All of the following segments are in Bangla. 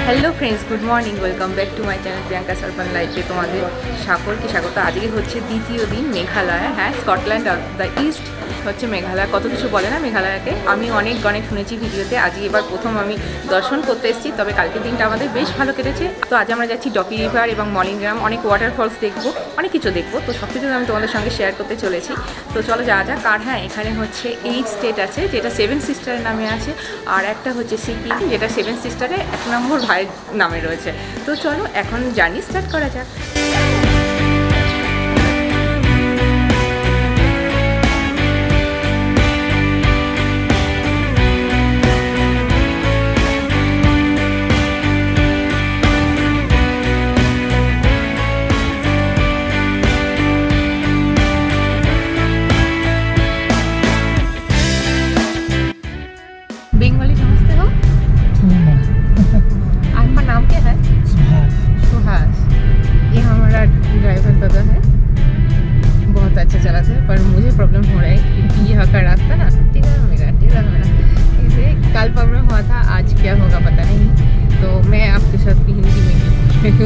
Hello friends good morning welcome back to my channel Priyanka सर्पन लाइफे तुम्हारे सकल के स्वागत। आज के हे द्वितीय दिन मेघालय हाँ स्कटलैंड और द ईस्ट हे मेघालय कत किछु बोले ना मेघालयके अनेक शुनेছি ভিডিওতে। आज এবার প্রথম আমি দর্শন করতে এসেছি, তবে কালকের দিনটা আমাদের বেশ ভালো কেটেছে। তো আজ আমরা যাচ্ছি ডকি রিভার এবং মলিংগ্রাম, অনেক ওয়াটারফলস দেখবো, অনেক কিছু দেখবো। তো সব কিছু আমি তোমাদের সঙ্গে শেয়ার করতে চলেছি। তো চলো যাওয়া যাক। আর হ্যাঁ, এখানে হচ্ছে 8 স্টেট আছে যেটা 7 সিস্টারের নামে আছে, আর একটা হচ্ছে সিকিম যেটা 7 সিস্টারে 1 নম্বর ভাইয়ের নামে রয়েছে। তো চলো এখন জার্নি স্টার্ট করা যাক। बंगाली समझते हो? आपका नाम क्या है? सुहास। ये हमारा ड्राइवर दादा है, बहुत अच्छा चलाते हैं, पर मुझे प्रॉब्लम हो रहा है क्योंकि यहाँ का रास्ता ना टेढ़ा मेरा इसे कल प्रॉब्लम हुआ था, आज क्या होगा पता नहीं। तो मैं आपके साथ भी हिंदी में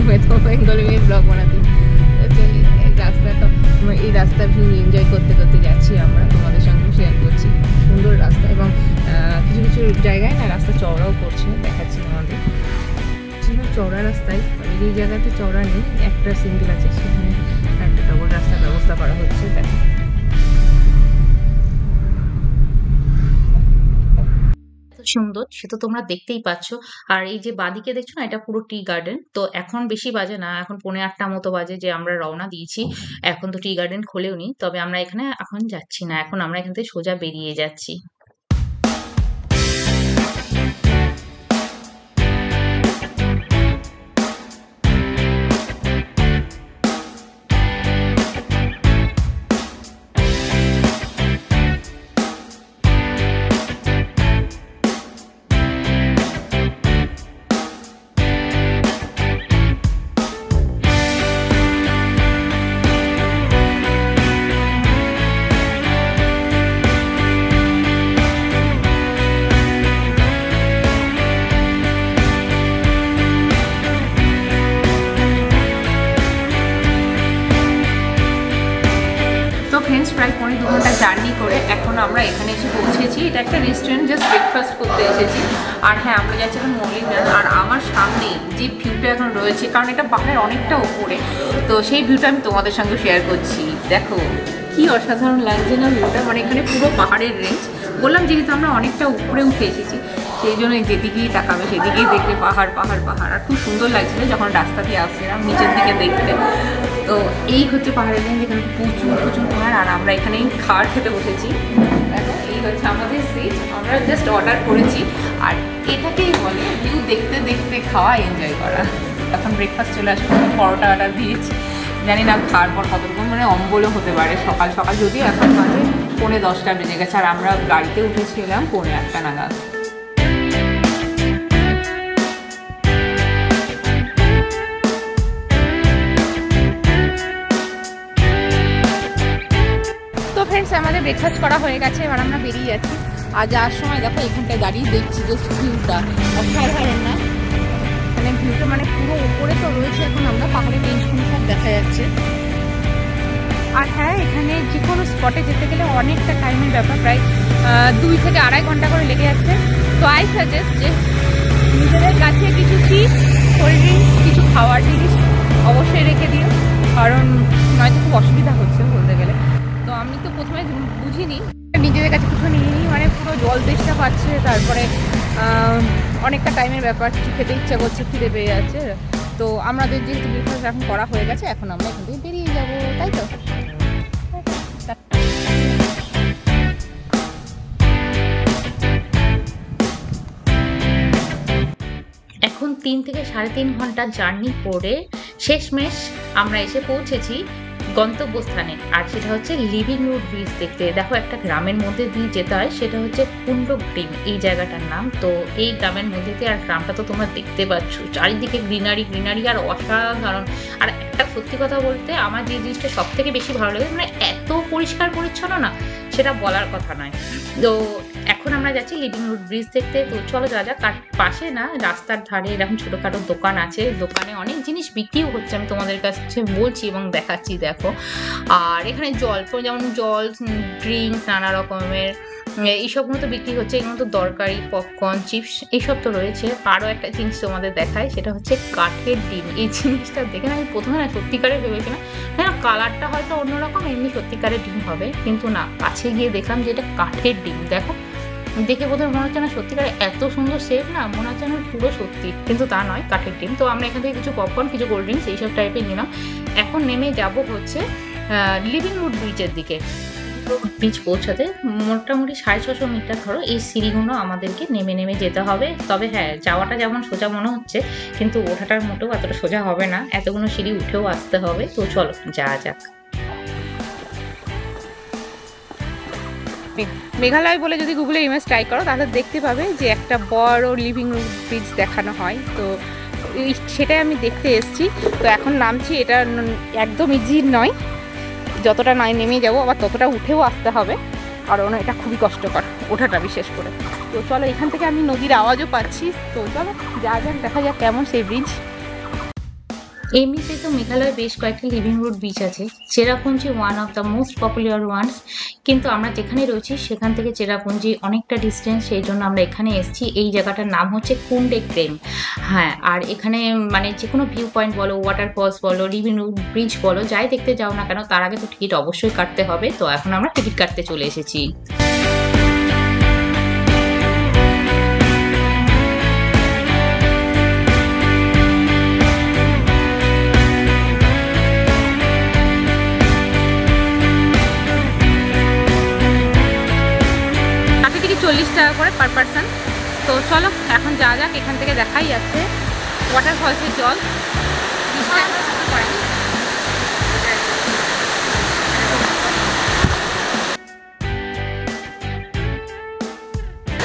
मैं तो बंगाली में ब्लॉग बनाती हूँ। तो चलिए रास्ता तो এই রাস্তা ভিউ এনজয় করতে করতে যাচ্ছি আমরা, তোমাদের সঙ্গে শেয়ার করছি। সুন্দর রাস্তা এবং কিছু কিছু জায়গায় না রাস্তা চওড়াও করছে, দেখাচ্ছি আমাদের চওড়া রাস্তায়। এই জায়গাতে চওড়া নেই, একটা সিঙ্গেল আছে, সেখানে একটা ডবল রাস্তার ব্যবস্থা করা হচ্ছে। দেখো সুন্দর, সে তো তোমরা দেখতেই পাচ্ছ। আর এই যে বাদিকে দেখছো না, এটা পুরো টি গার্ডেন। তো এখন বেশি বাজে না, এখন 7:45 মতো বাজে যে আমরা রওনা দিয়েছি। এখন তো টি গার্ডেন খোলেও নি, তবে আমরা এখানে এখন যাচ্ছি না, এখন আমরা এখান থেকে সোজা বেরিয়ে যাচ্ছি। फ्रेंड्स प्राय 2.5 घंटा জার্নি করে এখন আমরা এখানে এসে পৌঁছেছি। এটা একটা রেস্টুরেন্ট, জাস্ট ব্রেকফাস্ট করতে এসেছি। আর হ্যাঁ, আমরা যাচ্ছি এখন মলিংগ্রাম। আর আমার সামনে যে ভিউটা এখন রয়েছে, কারণ এটা পাহাড়ের অনেকটা উপরে, তো সেই ভিউটা আমি তোমাদের সঙ্গে শেয়ার করছি। দেখো কি অসাধারণ লাগছে না ভিউটা, মানে এখানে পুরো পাহাড়ের রেঞ্জ। বললাম যেহেতু আমরা অনেকটা উপরে উঠে এসেছি, সেই জন্য যেদিকেই তাকাবে সেদিকেই দেখবে পাহাড় পাহাড় পাহাড়। আর খুব সুন্দর লাগছিল যখন রাস্তা দিয়ে আসছিলাম নিচের দিকে দেখতে। তো এই হচ্ছে পাহাড়ের রেঞ্জ, এখানে প্রচুর প্রচুর পাহাড়। আর আমরা এখানেই খাবার খেতে বসেছি। দেখো এই হচ্ছে আমাদের সিট, আমরা জাস্ট অর্ডার করেছি। আর এটাকেই বলে ভিউ দেখতে দেখতে খাওয়া, এনজয় করা। এখন ব্রেকফাস্ট চলে আসে, পরোটা অর্ডার দিয়েছি। জানি না খাওয়ার পর কতক্ষণ, মানে অম্বলও হতে পারে। সকাল সকাল যদিও এখন বাজে 10:45 বেজে গেছে। আর আমরা গাড়িতে উঠেছিলাম 1:45 নাগাদ। ফ্রেন্ডস আমাদের ব্রেকফাস্ট করা হয়ে গেছে, এবার আমরা বেরিয়ে যাচ্ছি। আর যাওয়ার সময় দেখো এখানটায় দাঁড়িয়ে দেখছি জাস্ট ভিউটা অসাধারণ না, মানে ভিউটা মানে পুরো উপরে তো রয়েছে। এখন আমরা পাহাড়ের রেঞ্জগুলো সব দেখা যাচ্ছে। আর হ্যাঁ, এখানে যে কোনো স্পটে যেতে গেলে অনেকটা টাইমের ব্যাপার, প্রায় 2 থেকে 2.5 ঘন্টা করে লেগে যাচ্ছে। তো আই সাজেস্ট যে নিজেদের কাছে কিছু চিপস, কোল্ড ড্রিঙ্কস, কিছু খাওয়ার জিনিস অবশ্যই রেখে দিও, কারণ নয়তো খুব অসুবিধা হচ্ছে বলতে গেলে। তো আমি তো প্রথমে বুঝিনি, নিজেদের কাছে কিছু নিয়ে নিই, মানে পুরো জল তেষ্টা পাচ্ছে, তারপরে অনেকটা টাইমের ব্যাপার, কিছু খেতে ইচ্ছা করছে, খিদে পেয়ে যাচ্ছে। তো আমাদের যেহেতু ব্রেকফাস্ট এখন করা হয়ে গেছে, এখন আমরা এখান থেকে বেরিয়ে যাবো, তাই তো। এখন 3 থেকে 3.5 ঘন্টা জার্নি করে শেষমেশ আমরা এসে পৌঁছেছি গন্তব্যস্থানে। আর সেটা হচ্ছে লিভিং রুট ব্রিজ দেখতে। দেখো একটা গ্রামের মধ্যে দিয়ে যেতে হয়, সেটা হচ্ছে কুন্ডগ্রিম এই জায়গাটার নাম। তো এই গ্রামের মধ্যে দিয়ে, আর গ্রামটা তো তোমরা দেখতে পাচ্ছ, চারিদিকে গ্রিনারি গ্রিনারি আর অসাধারণ। আর একটা সত্যি কথা বলতে আমার যে জিনিসটা সব থেকে বেশি ভালো লাগে, মানে এত পরিষ্কার পরিচ্ছন্ন না, সেটা বলার কথা নয়। তো এখন আমরা যাচ্ছি লিভিং রুট ব্রিজ দেখতে। তো চলো যাওয়া যাক। আর পাশে না রাস্তার ধারে এরকম ছোটখাটো দোকান আছে, দোকানে অনেক জিনিস বিক্রিও হচ্ছে, আমি তোমাদের কাছে বলছি এবং দেখাচ্ছি দেখো। আর এখানে জল, যেমন জল, ড্রিঙ্ক, নানা রকমের এইসবগুলো তো বিক্রি হচ্ছে। এগুলো তো দরকারি, পপকর্ন, চিপস এইসব তো রয়েছে। আরও একটা জিনিস তোমাদের দেখায়, সেটা হচ্ছে কাঠের ডিম। এই জিনিসটা দেখে না আমি প্রথমে না সত্যিকারে ভেবেছিলাম হ্যাঁ কালারটা হয়তো অন্যরকম, এমনি সত্যিকারের ডিম হবে, কিন্তু না, কাছে গিয়ে দেখলাম যে এটা কাঠের ডিম। দেখো দেখে প্রথমে মনে হচ্ছে না সত্যিকারে এত সুন্দর শেপ, না মনে হচ্ছে না পুরো সত্যি, কিন্তু তা নয়, কাঠের ডিম। তো আমরা এখান থেকে কিছু পপকর্ন, কিছু কোল্ড ড্রিঙ্কস এইসব টাইপের নিলাম। এখন নেমে যাব হচ্ছে লিভিং রুট ব্রিজের দিকে। ব্রিজ পৌঁছাতে মোটামুটি 650 মিটার ধরো এই সিঁড়িগুলো আমাদেরকে নেমে নেমে যেতে হবে। তবে হ্যাঁ, যাওয়াটা যেমন সোজা মনে হচ্ছে, কিন্তু ওঠাটার মোটেও এতটা সোজা হবে না, এতগুলো সিঁড়ি উঠেও আসতে হবে। তো চলো যাওয়া যাক। মেঘালয় বলে যদি গুগলে ইমেজ ট্রাই করো তাহলে দেখতে পাবে যে একটা বড় লিভিং রুট ব্রিজ দেখানো হয়। তো সেটাই আমি দেখতে এসেছি। তো এখন নামছি, এটা একদম ইজি নয়, যতটা নয় নেমে যাবো আবার ততটা উঠেও আসতে হবে, কারণ এটা খুবই কষ্টকর ওঠাটা বিশেষ করে। তো চলো, এখান থেকে আমি নদীর আওয়াজও পাচ্ছি। তো চলো যা যাক, দেখা যাক কেমন সেই ব্রিজ। এমনিতে তো মেঘালয়ে বেশ কয়েকটি লিভিং রুট বিচ আছে। Cherrapunji one of the most popular ones, কিন্তু আমরা যেখানে রয়েছি সেখান থেকে চেরাপুঞ্জি অনেকটা ডিস্টেন্স, সেই জন্য আমরা এখানে এসেছি। এই জায়গাটার নাম হচ্ছে কুন্ডে ক্রেম। হ্যাঁ, আর এখানে মানে যে কোনো ভিউ পয়েন্ট বলো, ওয়াটারফলস বলো, লিভিং রুট ব্রিজ বলো, যাই দেখতে যাও না কেন তার আগে তো টিকিট অবশ্যই কাটতে হবে। তো এখন আমরা টিকিট কাটতে চলে এসেছি। টিকিট 40 টাকা করে পার পারসন। তো চলো এখন যাওয়া যাক। এখান থেকে দেখাই যাচ্ছে ওয়াটারফলসের জল।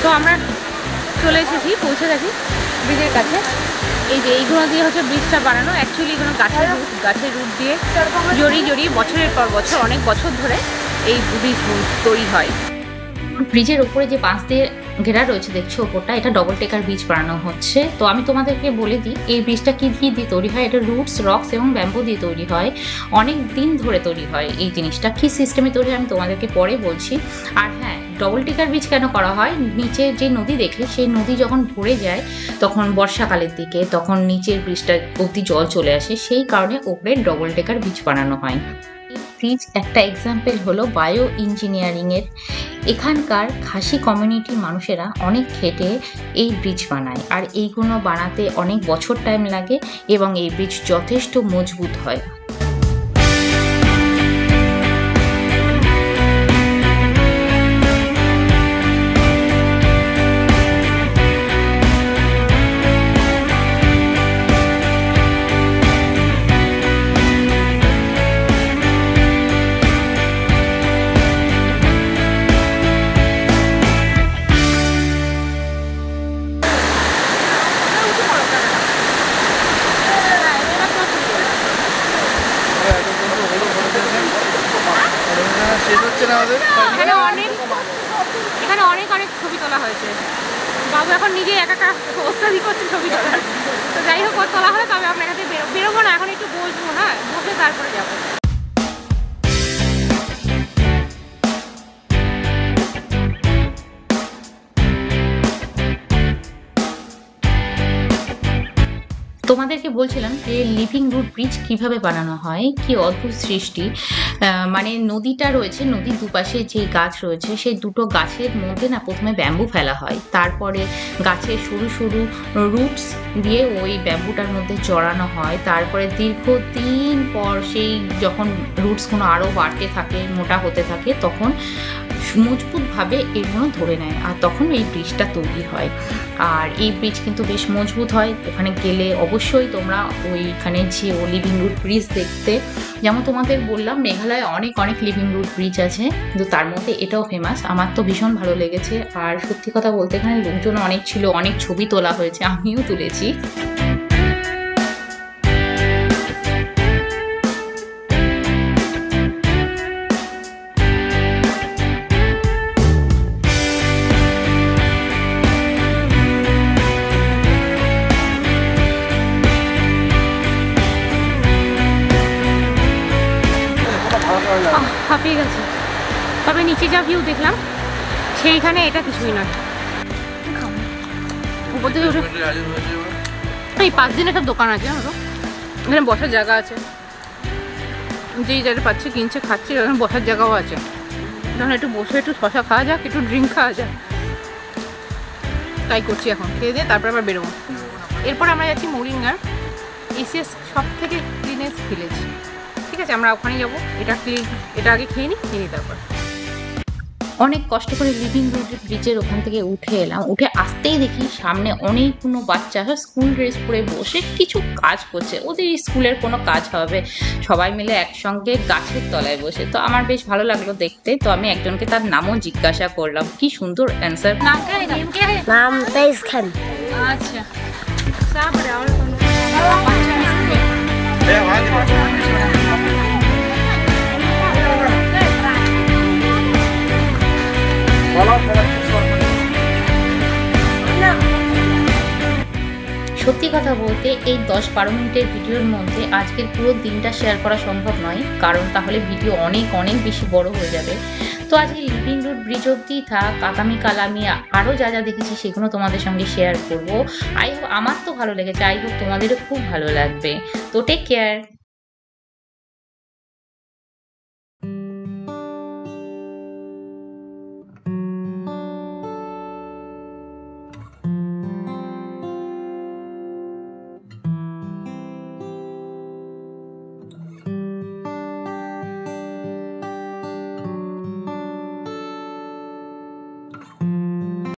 তো আমরা চলে এসেছি, পৌঁছে গেছি ব্রিজের কাছে। এই যে এইগুলো দিয়ে হচ্ছে ব্রিজটা বানানো। অ্যাকচুয়ালি এগুলো গাছের রুট দিয়ে জড়িয়ে জড়িয়ে বছরের পর বছর, অনেক বছর ধরে এই ব্রিজ তৈরি হয়। ব্রিজের উপরে যে বাঁশ দিয়ে ঘেরা রয়েছে দেখছো ওপরটা, এটা ডবল টেকার ব্রিজ বানানো হচ্ছে। তো আমি তোমাদেরকে বলে দিই এই ব্রিজটা কি দিয়ে তৈরি হয়। এটা রুটস, রক্স এবং ব্যাম্বু দিয়ে তৈরি হয়। অনেক দিন ধরে তৈরি হয় এই জিনিসটা। কি সিস্টেমে তৈরি হয় আমি তোমাদেরকে পরে বলছি। আর হ্যাঁ, ডবল টেকার ব্রিজ কেন করা হয়, নিচে যে নদী দেখলে সেই নদী যখন ভরে যায় তখন বর্ষাকালের দিকে, তখন নিচের ব্রিজটা অবধি জল চলে আসে, সেই কারণে ওপরে ডবল টেকার ব্রিজ বানানো হয়। ব্রিজ একটা এক্সাম্পল হলো বায়ো ইঞ্জিনিয়ারিংয়ের। এখানকার খাসি কমিউনিটির মানুষেরা অনেক খেটে এই ব্রিজ বানায়, আর এইগুলো বানাতে অনেক বছর টাইম লাগে এবং এই ব্রিজ যথেষ্ট মজবুত হয়। এখানে অনেক ছবি তোলা হয়েছে। বাবু এখন নিজে একা ওস্তাদি করছে ছবি তোলার। তো যাই হোক, তোলা হলে তবে আমরা এখান থেকে বেরোবো না, এখন একটু বসবো, হ্যাঁ বসে তারপরে যাবো। তোমাদেরকে বলছিলাম যে লিভিং রুট ব্রিজ কিভাবে বানানো হয়, কি অদ্ভুত সৃষ্টি। মানে নদীটা রয়েছে, নদীর দুপাশে যে গাছ রয়েছে সেই দুটো গাছের মধ্যে না প্রথমে ব্যাম্বু ফেলা হয়, তারপরে গাছের সরু সরু রুটস দিয়ে ওই ব্যাম্বুটার মধ্যে জড়ানো হয়। তারপরে দীর্ঘদিন পর সেই যখন রুটসগুলো আরও বাড়তে থাকে, মোটা হতে থাকে, তখন মজবুতভাবে এগুলো ধরে নেয়, আর তখন এই ব্রিজটা তৈরি হয়। আর এই ব্রিজ কিন্তু বেশ মজবুত হয়। ওখানে গেলে অবশ্যই তোমরা ওইখানে যেও লিভিং রুট ব্রিজ দেখতে। যেমন তোমাদের বললাম মেঘালয়ে অনেক লিভিং রুট ব্রিজ আছে, কিন্তু তার মধ্যে এটাও ফেমাস। আমার তো ভীষণ ভালো লেগেছে। আর সত্যি কথা বলতে এখানে লোকজন অনেক ছিল, অনেক ছবি তোলা হয়েছে, আমিও তুলেছি। ঠিক আছে, তবে নিচে যা ভিউ দেখলাম সেইখানে এটা কিছুই নয়। উপর থেকে উঠে এই 5 দিন একটা দোকান আছে জানো তো, এখানে বসার জায়গা আছে, যেই যারা পাচ্ছে কিনছে খাচ্ছে, এখানে বসার জায়গাও আছে, তখন একটু বসে একটু শশা খাওয়া যাক, একটু ড্রিঙ্ক খাওয়া যাক, তাই করছি। এখন খেয়ে দিয়ে তারপর আবার বেরোবো। এরপর আমরা যাচ্ছি মৌরিঙ্গার এসিএস সব থেকে ক্লিনেস্ট ভিলেজ। ঠিক আছে, আমরা ওখানে যাবো। এটা আগে খেয়ে নিই তারপর। অনেক কষ্ট করে লিভিং রুট ব্রিজের ওখান থেকে উঠে এলাম। উঠে আসতেই দেখি সামনে অনেকগুলো বাচ্চা স্কুল ড্রেস পরে বসে কিছু কাজ করছে, ওদের স্কুলের কোনো কাজ হবে, সবাই মিলে একসঙ্গে গাছের তলায় বসে। তো আমার বেশ ভালো লাগলো দেখতে। তো আমি একজনকে তার নামও জিজ্ঞাসা করলাম, কি সুন্দর অ্যান্সার। নাম কে है? नाम तेज खान। अच्छा, सब रावल সত্যি কথা বলতে এই 10-12 মিনিটের ভিডিওর মধ্যে আজকের পুরো দিনটা শেয়ার করা সম্ভব নয়, কারণ তাহলে ভিডিও অনেক অনেক বেশি বড় হয়ে যাবে। তো আজকে লিভিং রুট ব্রিজ অব্দি থাক, আগামীকাল আমি আরও যা যা দেখেছি সেগুলো তোমাদের সঙ্গে শেয়ার করবো। আই হোপ আমার তো ভালো লেগেছে, আই হোপ তোমাদেরও খুব ভালো লাগবে। তো টেক কেয়ার।